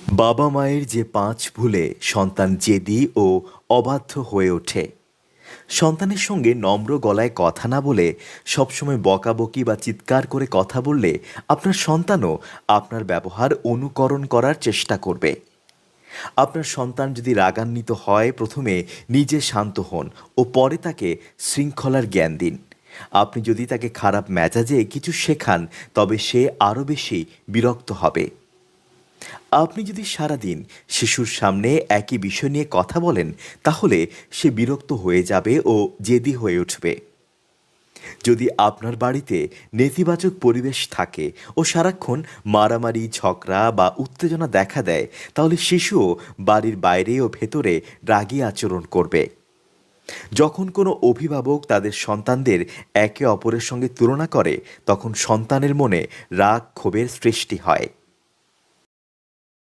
বাবা মায়ের যে ৫ ভুলে সন্তান জেদি ও অবাধ্য হয়ে ওঠে। সন্তানের সঙ্গে নম্র গলায় কথা না বলে সবসময় বকাবকি বা চিৎকার করে কথা বললে আপনার সন্তানও আপনার ব্যবহার অনুকরণ করার চেষ্টা করবে। আপনার সন্তান যদি রাগান্বিত হয়, প্রথমে নিজে শান্ত হন ও পরে তাকে শৃঙ্খলার জ্ঞান দিন। আপনি যদি তাকে খারাপ মেজাজে কিছু শেখান, তবে সে আরও বেশি বিরক্ত হবে। আপনি যদি সারাদিন শিশুর সামনে একই বিষয় নিয়ে কথা বলেন, তাহলে সে বিরক্ত হয়ে যাবে ও জেদি হয়ে উঠবে। যদি আপনার বাড়িতে নেতিবাচক পরিবেশ থাকে ও সারাক্ষণ মারামারি, ঝগড়া বা উত্তেজনা দেখা দেয়, তাহলে শিশুও বাড়ির বাইরে ও ভেতরে রাগী আচরণ করবে। যখন কোনো অভিভাবক তাদের সন্তানদের একে অপরের সঙ্গে তুলনা করে, তখন সন্তানের মনে রাগ ক্ষোভের সৃষ্টি হয়।